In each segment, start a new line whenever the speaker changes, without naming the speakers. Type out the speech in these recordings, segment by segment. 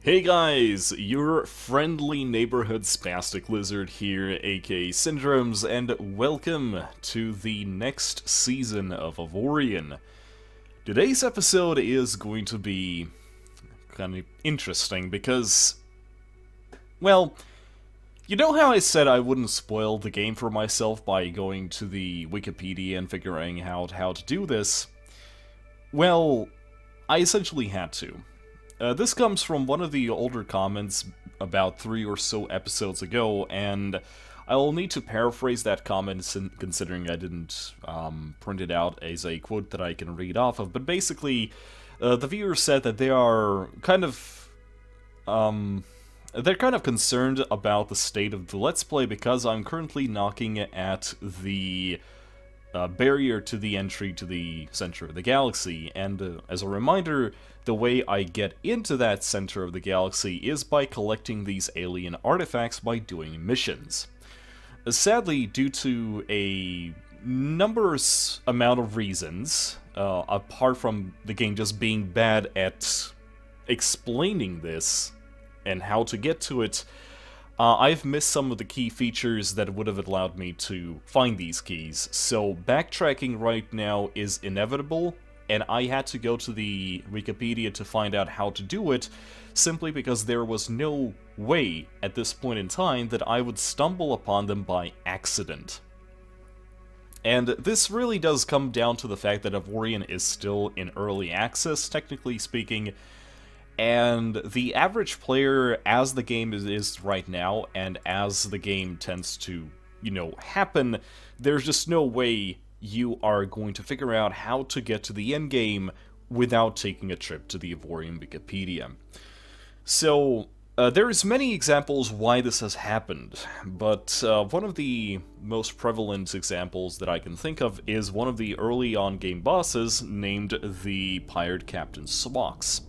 Hey guys, your friendly neighborhood spastic lizard here, aka Syndromes, and welcome to the next season of Avorion. Today's episode is going to be kind of interesting because, well, you know how I said I wouldn't spoil the game for myself by going to the Wikipedia and figuring out how to do this? Well, I essentially had to. This comes from one of the older comments about 3 or so episodes ago, and I'll need to paraphrase that comment considering I didn't print it out as a quote that I can read off of, but basically, the viewer said that they are kind of, they're kind of concerned about the state of the Let's Play because I'm currently knocking at the barrier to the entry to the center of the galaxy, and as a reminder, the way I get into that center of the galaxy is by collecting these alien artifacts by doing missions. Sadly, due to a numerous amount of reasons, apart from the game just being bad at explaining this and how to get to it, I've missed some of the key features that would have allowed me to find these keys, so backtracking right now is inevitable, and I had to go to the Wikipedia to find out how to do it, simply because there was no way at this point in time that I would stumble upon them by accident. And this really does come down to the fact that Avorion is still in early access, technically speaking, and the average player, as the game is right now, and as the game tends to, happen, there's just no way you are going to figure out how to get to the end game without taking a trip to the Avorion Wikipedia. So, there's many examples why this has happened, but one of the most prevalent examples that I can think of is one of the early on-game bosses named the Pirate Captain Swax.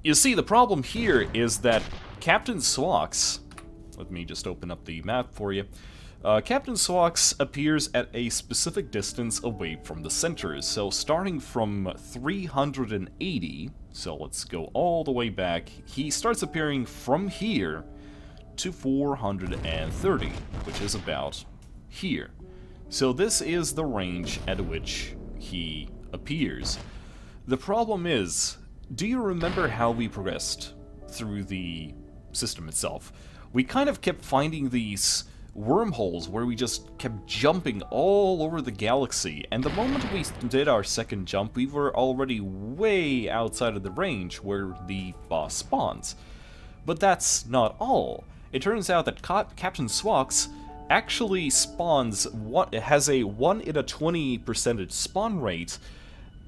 You see, the problem here is that Captain Swax, let me just open up the map for you, Captain Swax appears at a specific distance away from the center, so starting from 380, so let's go all the way back, he starts appearing from here to 430, which is about here. So this is the range at which he appears. The problem is, do you remember how we progressed through the system itself? We kind of kept finding these wormholes where we just kept jumping all over the galaxy, and the moment we did our second jump, we were already way outside of the range where the boss spawns. But that's not all. It turns out that Captain Swax actually has a 1 in a 20% spawn rate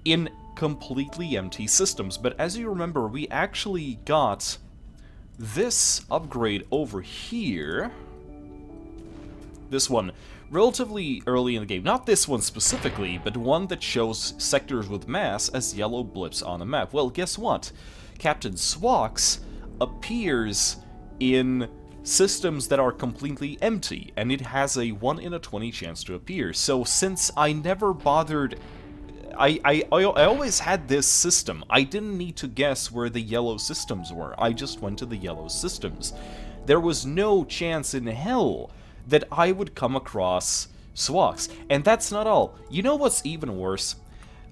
in completely empty systems, but as you remember, we actually got this upgrade over here, this one, relatively early in the game. Not this one specifically, but one that shows sectors with mass as yellow blips on the map. Well, guess what? Captain Swax appears in systems that are completely empty, and it has a 1 in a 20 chance to appear. So since I never bothered, I always had this system. I didn't need to guess where the yellow systems were. I just went to the yellow systems. There was no chance in hell that I would come across Swax. And that's not all. You know what's even worse?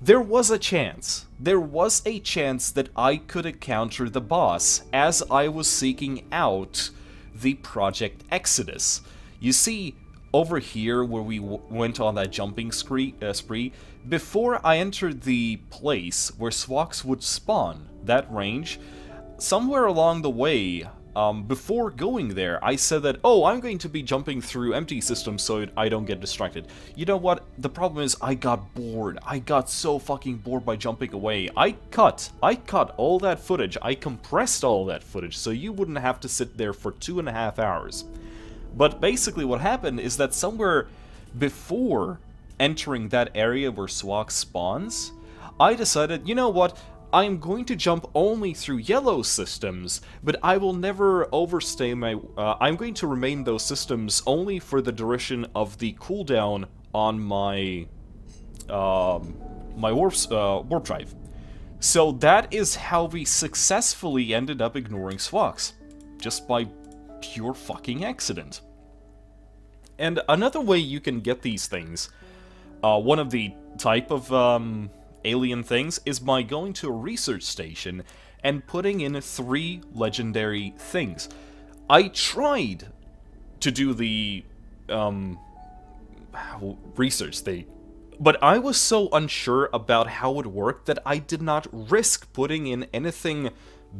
There was a chance. There was a chance that I could encounter the boss as I was seeking out the Project Exodus. You see, over here where we went on that jumping spree, before I entered the place where Swax would spawn, that range, somewhere along the way, before going there, I said that, oh, I'm going to be jumping through empty systems so I don't get distracted. You know what? The problem is I got bored. I got so fucking bored by jumping away. I cut all that footage. I compressed all that footage so you wouldn't have to sit there for 2.5 hours. But basically what happened is that somewhere before entering that area where Swax spawns, I decided, you know what, I'm going to jump only through yellow systems, but I will never overstay my... I'm going to remain those systems only for the duration of the cooldown on my warp drive. So that is how we successfully ended up ignoring Swox. Just by pure fucking accident. And another way you can get these things, one of the type of alien things, is by going to a research station and putting in 3 legendary things. I tried to do the research thing, but I was so unsure about how it worked that I did not risk putting in anything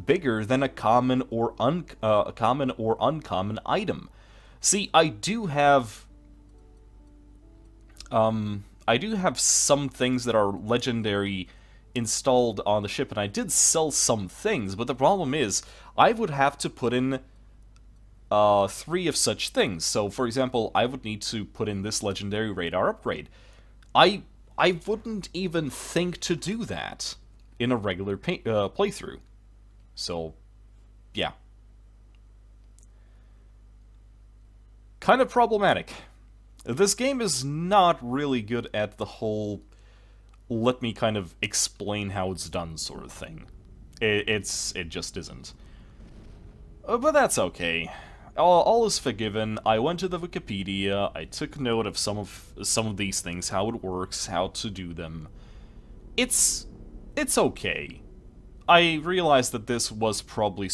bigger than a common or uncommon item. See, I do have some things that are legendary installed on the ship, and I did sell some things, but the problem is, I would have to put in 3 of such things. So, for example, I would need to put in this legendary radar upgrade. I wouldn't even think to do that in a regular playthrough. So, yeah. Kind of problematic. This game is not really good at the whole let me kind of explain how it's done sort of thing. It just isn't. But that's okay. All is forgiven. I went to the Wikipedia, I took note of some of these things, how it works, how to do them. It's okay. I realized that this was probably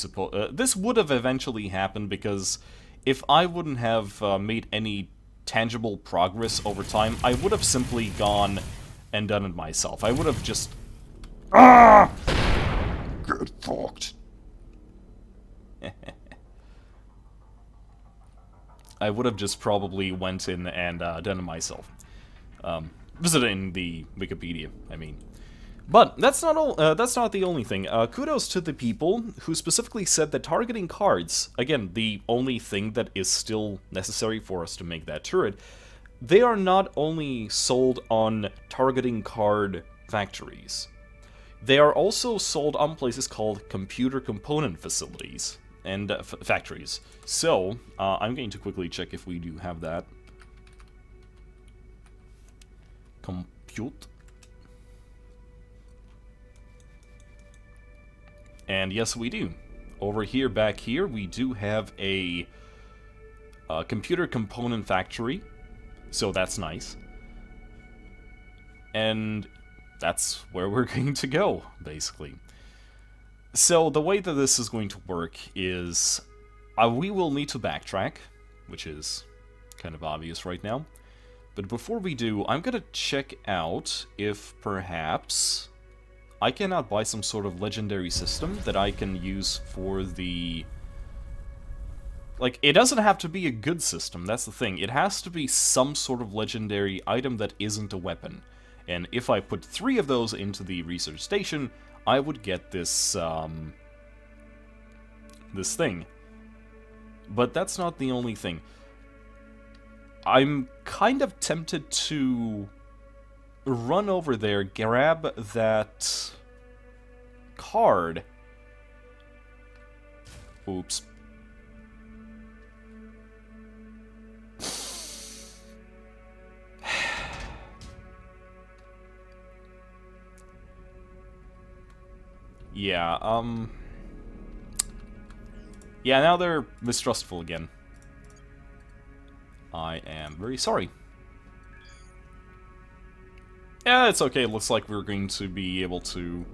this would have eventually happened because if I wouldn't have made any tangible progress over time, I would have simply gone and done it myself. I would have just... Ah! Get fucked. I would have just probably went in and done it myself. Visiting the Wikipedia, I mean. But that's not all. That's not the only thing. Kudos to the people who specifically said that targeting cards, again, the only thing that is still necessary for us to make that turret, they are not only sold on targeting card factories. They are also sold on places called computer component facilities and factories. So, I'm going to quickly check if we do have that. Compute. And yes, we do. Over here, back here, we do have a computer component factory. So that's nice. And that's where we're going to go, basically. So the way that this is going to work is we will need to backtrack, which is kind of obvious right now. But before we do, I'm going to check out if perhaps I cannot buy some sort of legendary system that I can use for the... Like, it doesn't have to be a good system, that's the thing. It has to be some sort of legendary item that isn't a weapon. And if I put 3 of those into the research station, I would get this, this thing. But that's not the only thing. I'm kind of tempted to run over there, grab that card. Oops. Yeah, yeah, now they're mistrustful again. I am very sorry. Yeah, it's okay. It looks like we're going to be able to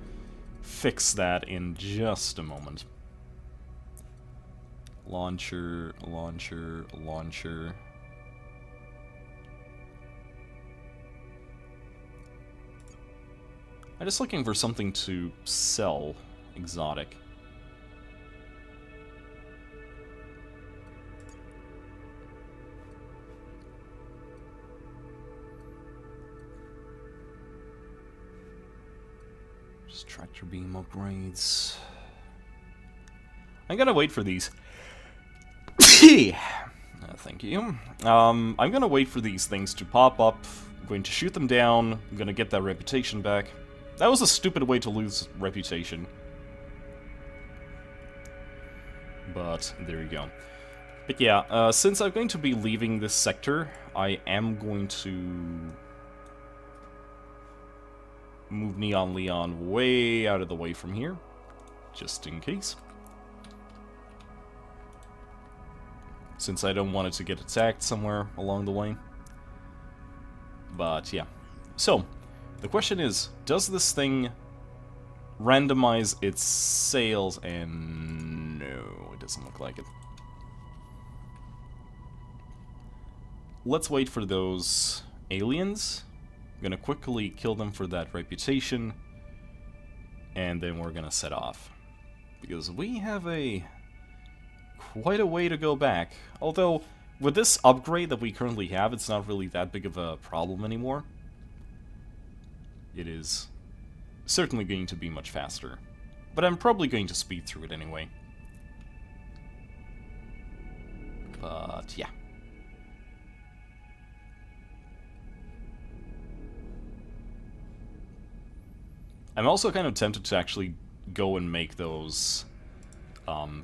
fix that in just a moment. Launcher, launcher, launcher. I'm just looking for something to sell exotic. Just tractor beam upgrades. I'm gonna wait for these. Thank you. I'm gonna wait for these things to pop up. I'm going to shoot them down. I'm gonna get that reputation back. That was a stupid way to lose reputation. But there you go. But yeah, since I'm going to be leaving this sector, I am going to move Neon Leon way out of the way from here, just in case. Since I don't want it to get attacked somewhere along the way. But yeah. So, the question is, does this thing randomize its sails? And no, it doesn't look like it. Let's wait for those aliens. I'm gonna quickly kill them for that reputation. And then we're gonna set off. Because we have quite a way to go back. Although, with this upgrade that we currently have, it's not really that big of a problem anymore. It is certainly going to be much faster. But I'm probably going to speed through it anyway. But, yeah. I'm also kind of tempted to actually go and make those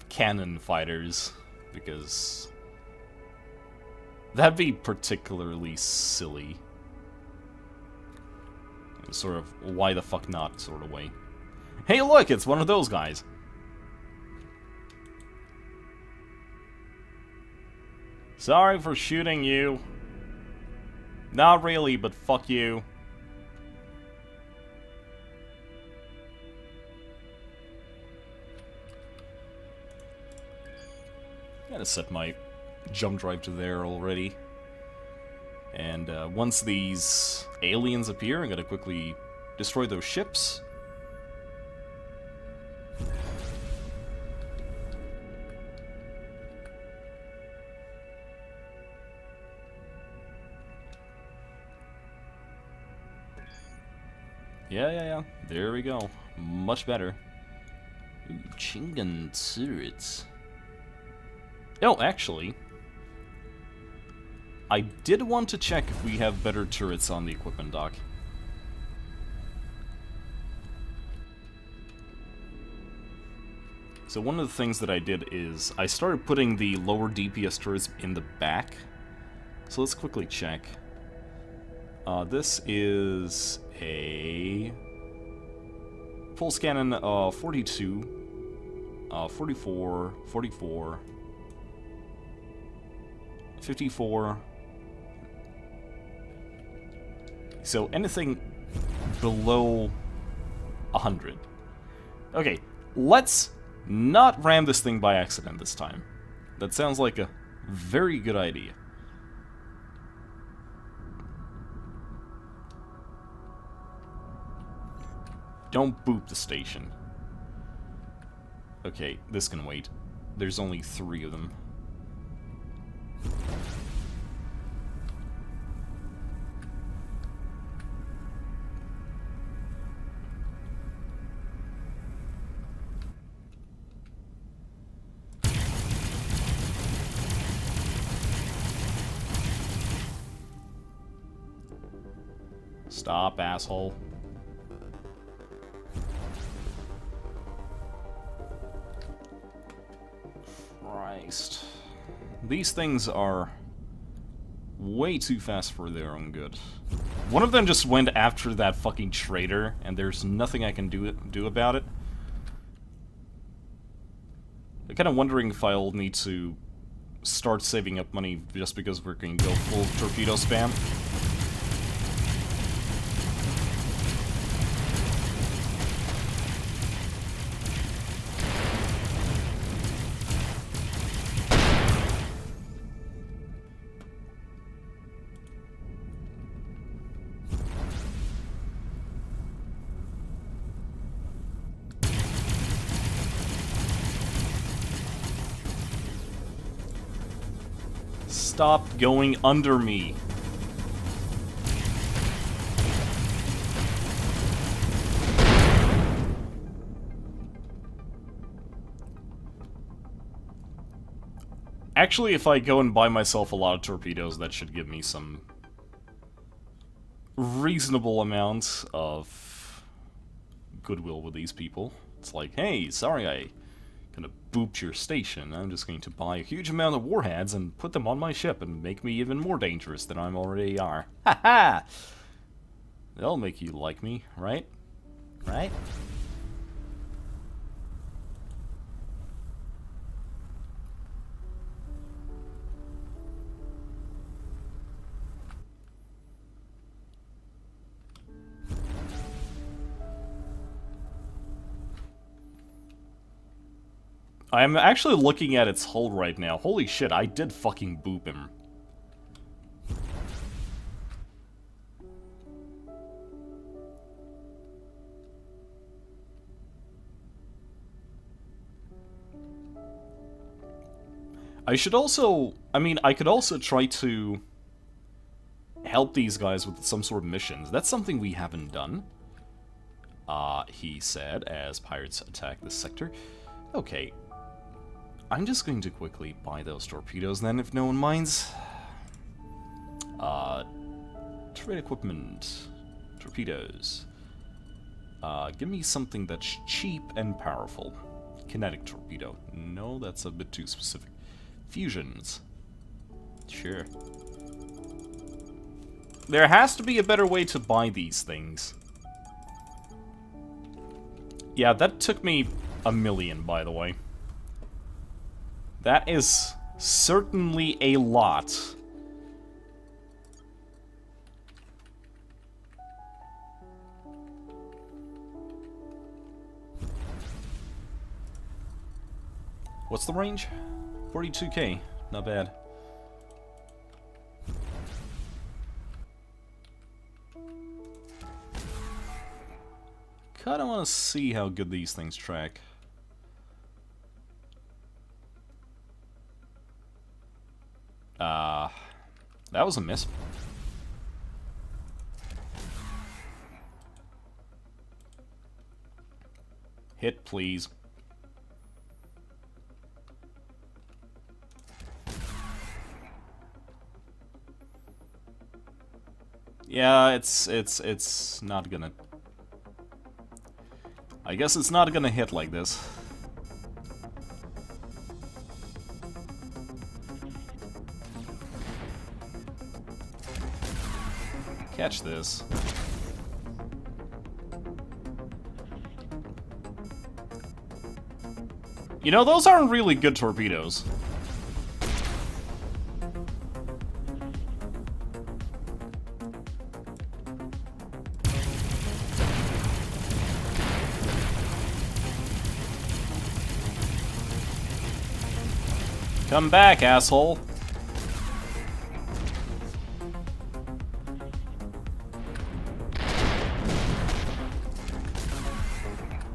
cannon fighters, because that'd be particularly silly. Sort of, why the fuck not sort of way. Hey look, it's one of those guys! Sorry for shooting you. Not really, but fuck you. Gotta set my jump drive to there already. And once these aliens appear, I'm gonna quickly destroy those ships. Yeah. There we go. Much better. Ooh, Chingan turrets. Oh, actually, I did want to check if we have better turrets on the equipment dock. So one of the things that I did is I started putting the lower DPS turrets in the back. So let's quickly check. This is a pulse cannon 42, 44, 44, 54. So anything below 100. Okay, let's not ram this thing by accident this time. That sounds like a very good idea. Don't boop the station. Okay, this can wait. There's only 3 of them. Stop, asshole. Christ. These things are way too fast for their own good. One of them just went after that fucking traitor, and there's nothing I can do about it. I'm kind of wondering if I'll need to start saving up money just because we're going to go full torpedo spam. Stop going under me. Actually, if I go and buy myself a lot of torpedoes, that should give me some reasonable amount of goodwill with these people. It's like, hey, sorry I kind of booped your station. I'm just going to buy a huge amount of warheads and put them on my ship and make me even more dangerous than I already are. Ha ha! They'll make you like me, right? right? I'm actually looking at its hull right now. Holy shit, I did fucking boop him. I should also... I mean, I could also try to help these guys with some sort of missions. That's something we haven't done. He said, as pirates attack this sector. Okay. I'm just going to quickly buy those torpedoes then, if no one minds. Trade equipment. Torpedoes. Give me something that's cheap and powerful. Kinetic torpedo. No, that's a bit too specific. Fusions. Sure. There has to be a better way to buy these things. Yeah, that took me a million, by the way. That is certainly a lot. What's the range? 42k. Not bad. Kinda wanna see how good these things track. That was a miss. Hit, please. Yeah, it's not gonna... I guess it's not gonna hit like this. Catch this. You know, those aren't really good torpedoes. Come back, asshole.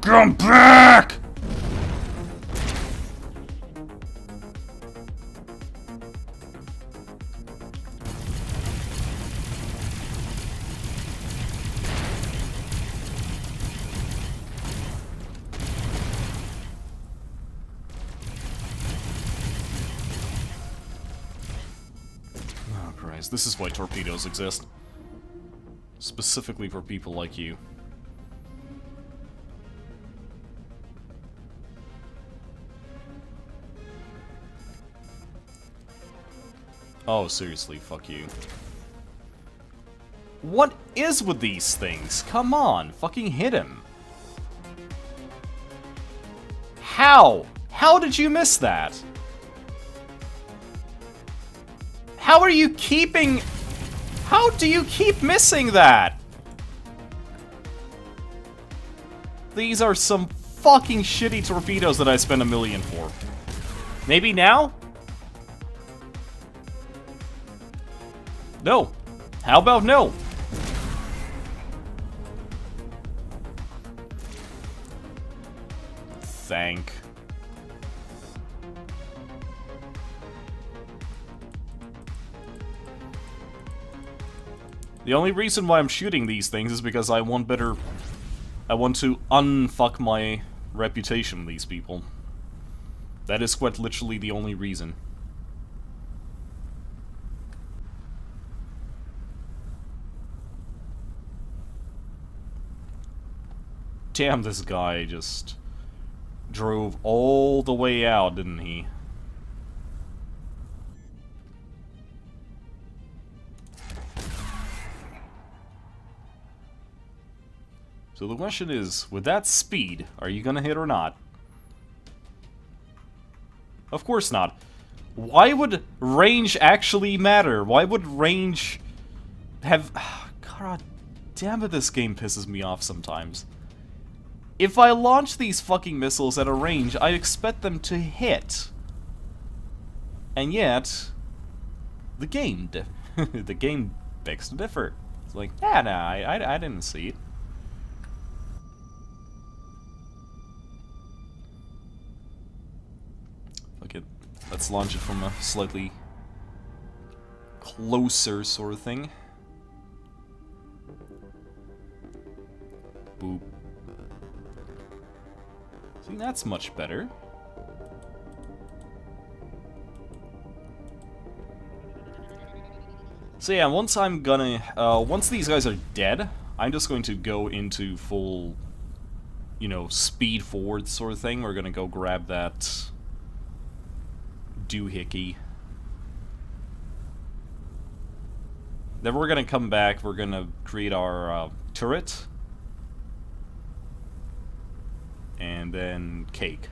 Come back! Oh, Christ. This is why torpedoes exist. Specifically for people like you. Oh, seriously, fuck you. What is with these things? Come on, fucking hit him. How? How did you miss that? How are you keeping... How do you keep missing that? These are some fucking shitty torpedoes that I spent $1 million for. Maybe now? No. How about no? Thank. The only reason why I'm shooting these things is because I want better... I want to unfuck my reputation with these people. That is quite literally the only reason. Damn, this guy just drove all the way out, didn't he? So the question is, with that speed, are you gonna hit or not? Of course not. Why would range actually matter? Why would range have... God damn it, this game pisses me off sometimes. If I launch these fucking missiles at a range, I expect them to hit. And yet, the game the game begs to differ. It's like, yeah, nah, I didn't see it. Okay, let's launch it from a slightly closer sort of thing. Boop. See, that's much better. So yeah, once these guys are dead, I'm just going to go into full, you know, speed forward sort of thing. We're gonna go grab that doohickey. Then we're gonna come back, we're gonna create our turret. And then cake.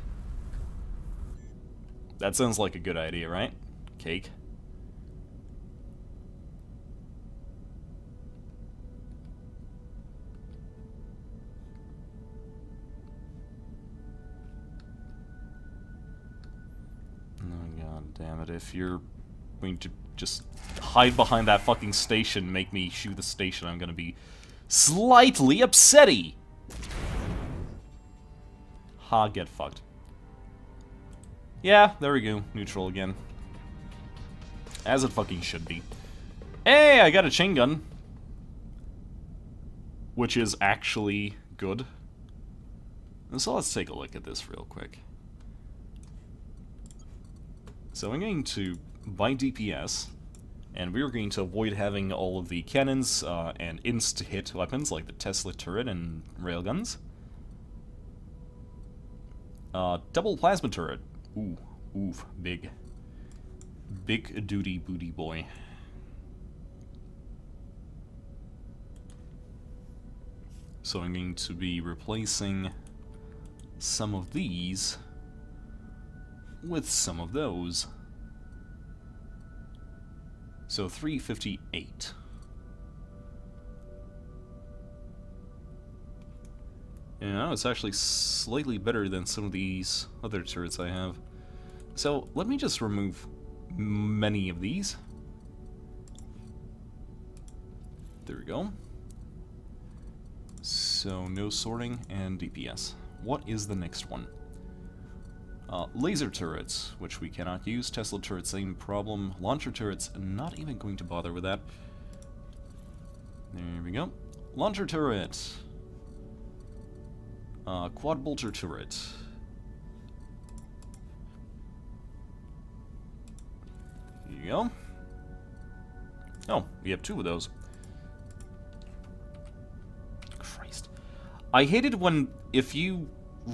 That sounds like a good idea, right? Cake. Oh god damn it, if you're going to just hide behind that fucking station, make me shoot the station, I'm gonna be slightly upsetty! Ha, get fucked. Yeah, there we go. Neutral again. As it fucking should be. Hey, I got a chain gun. Which is actually good. And so let's take a look at this real quick. So I'm going to buy DPS, and we're going to avoid having all of the cannons and insta-hit weapons like the Tesla turret and railguns. Double plasma turret. Ooh, oof, big. Big duty booty boy. So I'm going to be replacing some of these with some of those. So 358. Yeah, it's actually slightly better than some of these other turrets I have. So, let me just remove many of these. There we go. So, no sorting and DPS. What is the next one? Laser turrets, which we cannot use. Tesla turrets, same problem. Launcher turrets, not even going to bother with that. There we go. Launcher turret. Quad bolter turret. Here you go. Oh, we have two of those. Christ. I hate it when, if you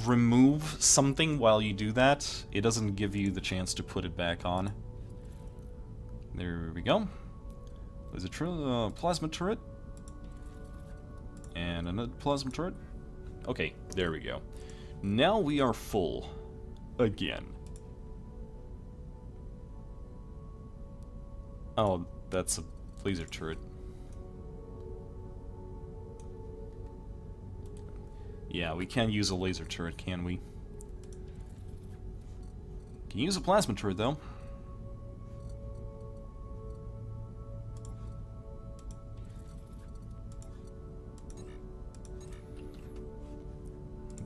remove something while you do that, it doesn't give you the chance to put it back on. There we go. There's a plasma turret. And another plasma turret. Okay, there we go. Now we are full. Again. Oh, that's a laser turret. Yeah, we can use a laser turret, can we? Can use a plasma turret, though.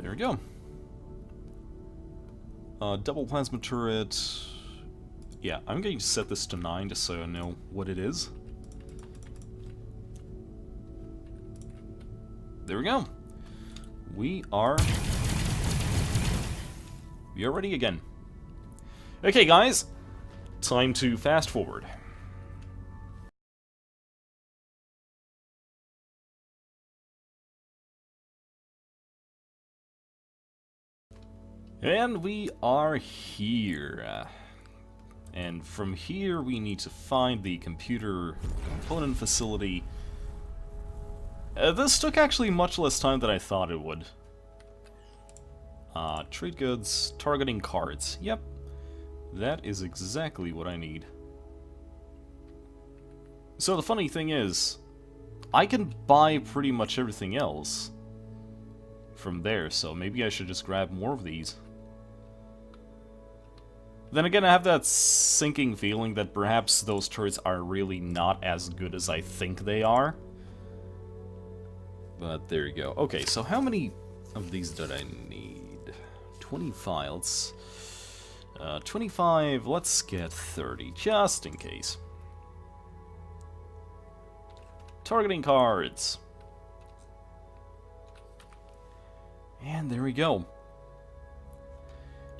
There we go. Double plasma turret. Yeah, I'm going to set this to 9 just so I know what it is. There we go. We are ready again. Okay, guys. Time to fast forward. And we are here. And from here we need to find the computer component facility. This took actually much less time than I thought it would. Trade goods, targeting cards. Yep. That is exactly what I need. So the funny thing is, I can buy pretty much everything else from there, so maybe I should just grab more of these. Then again, I have that sinking feeling that perhaps those turrets are really not as good as I think they are. But there you go. Okay, so how many of these did I need? 25. Let's... 25, let's get 30, just in case. Targeting cards. And there we go.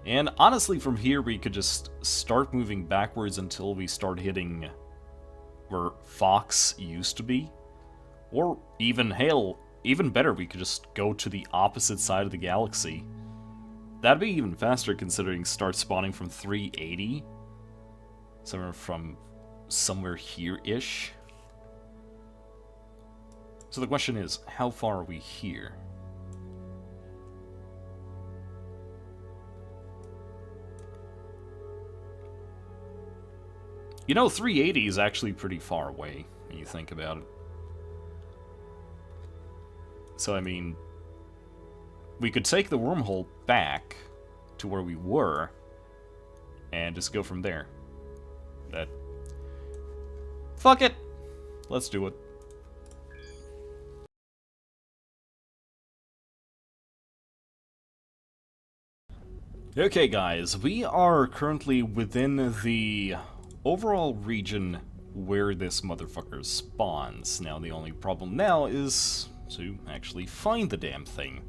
And honestly, from here we could just start moving backwards until we start hitting where Fox used to be. Or even, hell, even better, we could just go to the opposite side of the galaxy. That'd be even faster considering start spawning from 380. Somewhere here-ish. So the question is, how far are we here? You know, 380 is actually pretty far away, when you think about it. So, I mean, we could take the wormhole back to where we were, and just go from there. Fuck it! Let's do it. Okay guys, we are currently within the overall region where this motherfucker spawns. Now the only problem now is to actually find the damn thing.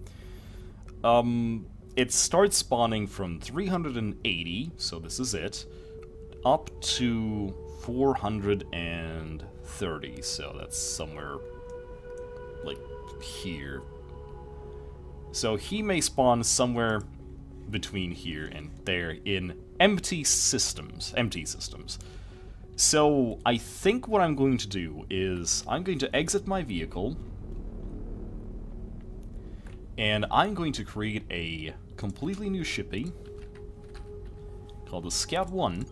It starts spawning from 380, so this is it, up to 430, so that's somewhere like here. So he may spawn somewhere between here and there in empty systems. So I think what I'm going to do is I'm going to exit my vehicle and I'm going to create a completely new shippy called the Scout 1,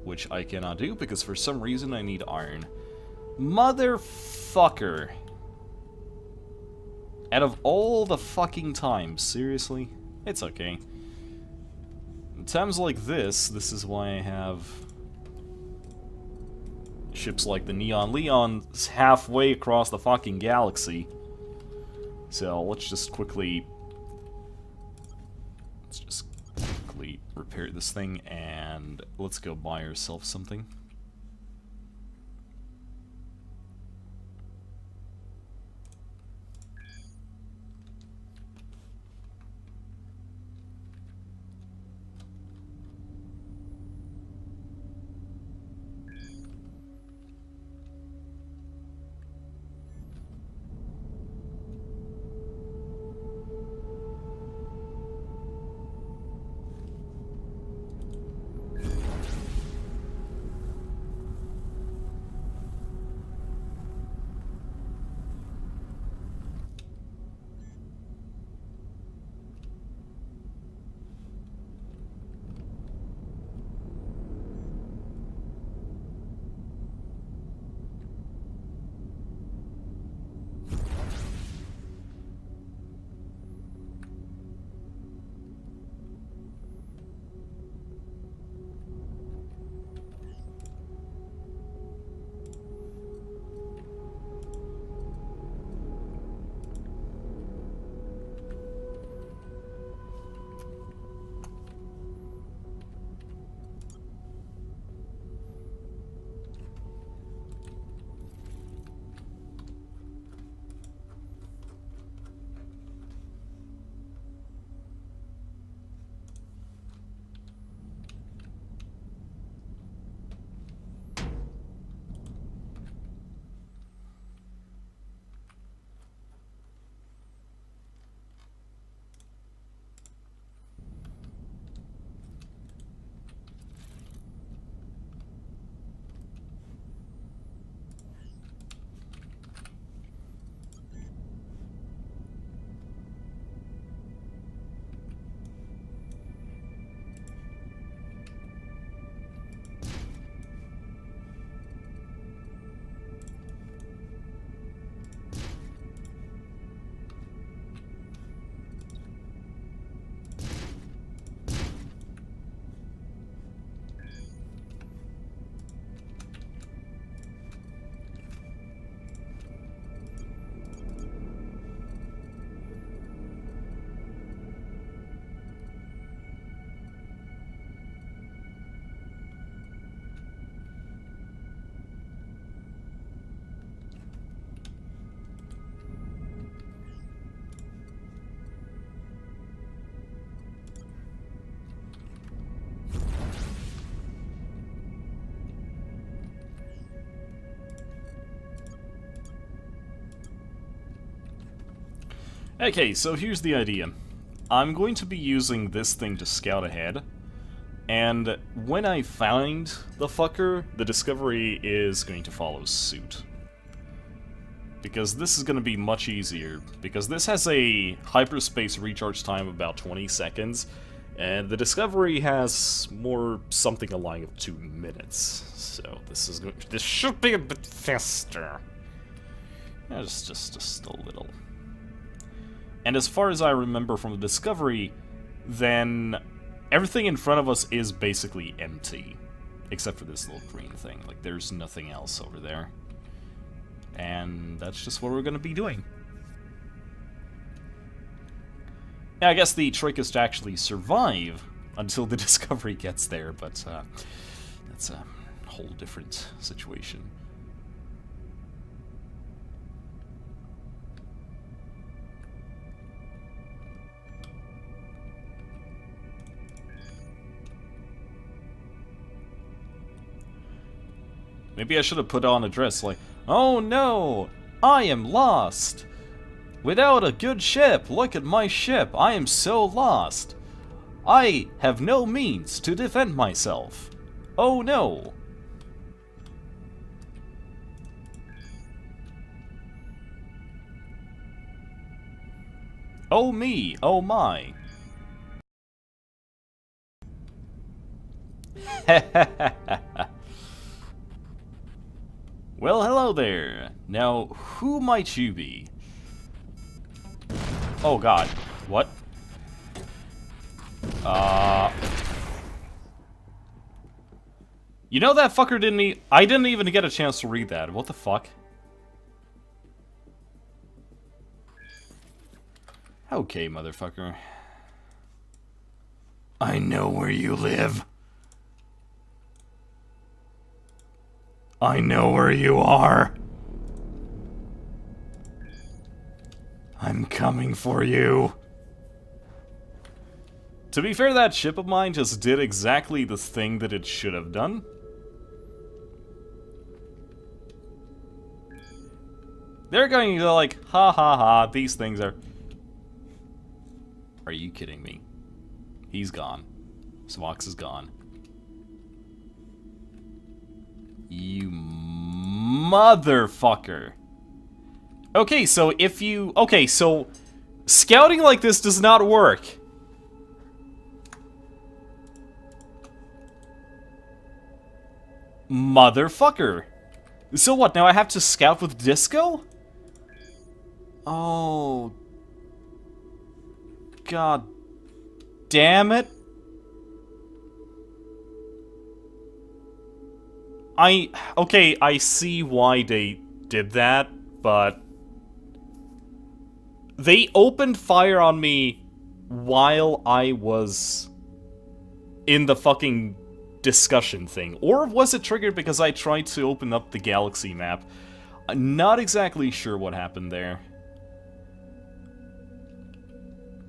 which I cannot do because for some reason I need iron. Motherfucker. Out of all the fucking times, seriously? It's okay. In times like this is why I have ships like the Neon Leon halfway across the fucking galaxy. So let's just quickly repair this thing and let's go buy ourselves something. Okay, so here's the idea. I'm going to be using this thing to scout ahead, and when I find the fucker, the Discovery is going to follow suit. Because this is going to be much easier, because this has a hyperspace recharge time of about 20 seconds, and the Discovery has more something along 2 minutes. So this should be a bit faster. Yeah, just a little. And as far as I remember from the Discovery, then everything in front of us is basically empty. Except for this little green thing. Like, there's nothing else over there. And that's just what we're going to be doing. Yeah, I guess the trick is to actually survive until the Discovery gets there, but that's a whole different situation. Maybe I should have put on a dress like, "Oh no, I am lost. Without a good ship, look at my ship, I am so lost. I have no means to defend myself. Oh no." Oh me, oh my. Well, hello there. Now, who might you be? Oh god. What? You know that fucker didn't I didn't even get a chance to read that. What the fuck? Okay, motherfucker. I know where you live. I know where you are. I'm coming for you. To be fair, that ship of mine just did exactly the thing that it should have done. They're going to like, ha ha ha, these things are... Are you kidding me? He's gone. Swox is gone. You motherfucker. Okay, so if you... Okay, so... Scouting like this does not work. Motherfucker. So what, now I have to scout with Disco? Oh... God damn it. Okay, I see why they did that, but... They opened fire on me while I was in the fucking discussion thing. Or was it triggered because I tried to open up the galaxy map? I'm not exactly sure what happened there.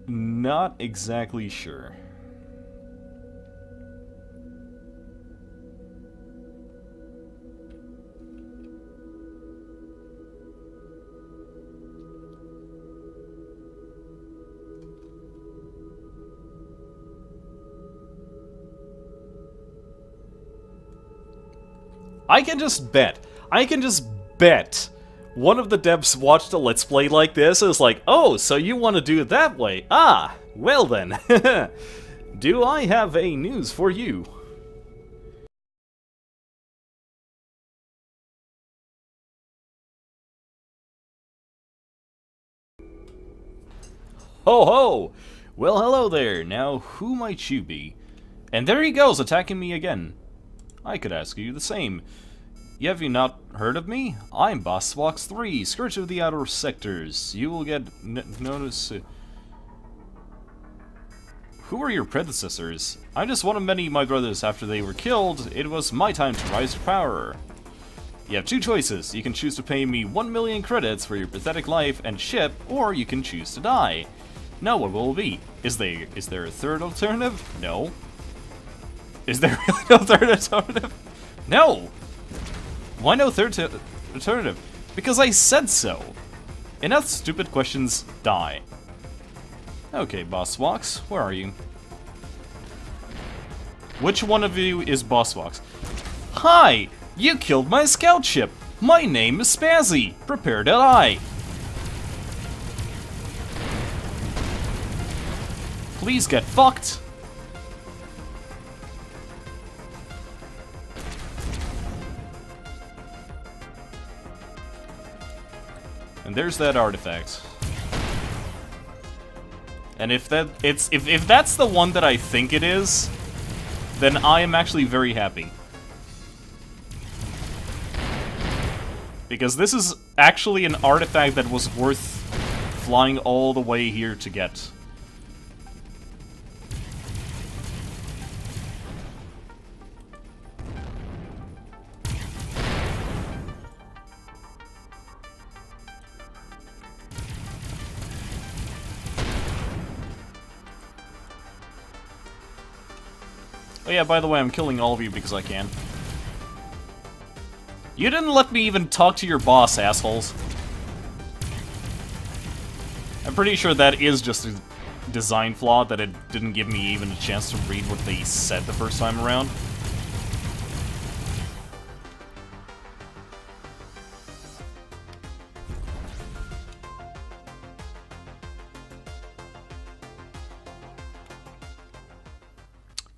Not exactly sure. I can just bet. One of the devs watched a Let's Play like this and was like, oh, so you want to do it that way? Ah, well then. Do I have a news for you? Ho ho! Well, hello there. Now, who might you be? And there he goes, attacking me again. I could ask you the same. Have you not heard of me? I'm Boss Swox 3, Scourge of the Outer Sectors. You will get notice... Who are your predecessors? I'm just one of many of my brothers. After they were killed, it was my time to rise to power. You have two choices. You can choose to pay me 1 million credits for your pathetic life and ship, or you can choose to die. Now what will it be? Is there a third alternative? No. Is there really no third alternative? No! Why no third alternative? Because I said so. Enough stupid questions, die. Okay, Boss Vox, where are you? Which one of you is Boss Vox? Hi! You killed my scout ship! My name is Spazzy! Prepare to die! Please get fucked! And there's that artifact. And if that's the one that I think it is, then I am actually very happy. Because this is actually an artifact that was worth flying all the way here to get. Oh yeah, by the way, I'm killing all of you because I can. You didn't let me even talk to your boss, assholes. I'm pretty sure that is just a design flaw, that it didn't give me even a chance to read what they said the first time around.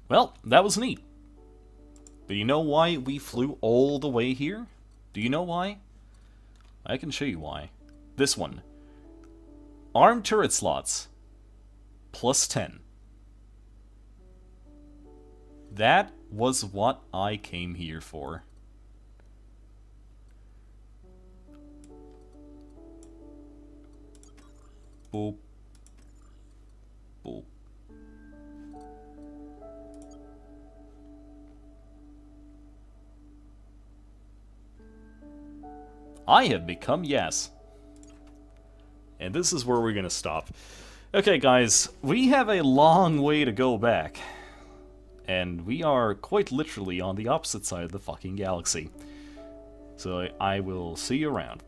Well, that was neat. But you know why we flew all the way here? Do you know why? I can show you why. This one. Armed turret slots. Plus 10. That was what I came here for. Boop. Boop. I have become Yes. And this is where we're gonna stop. Okay, guys, we have a long way to go back. And we are quite literally on the opposite side of the fucking galaxy. So I will see you around.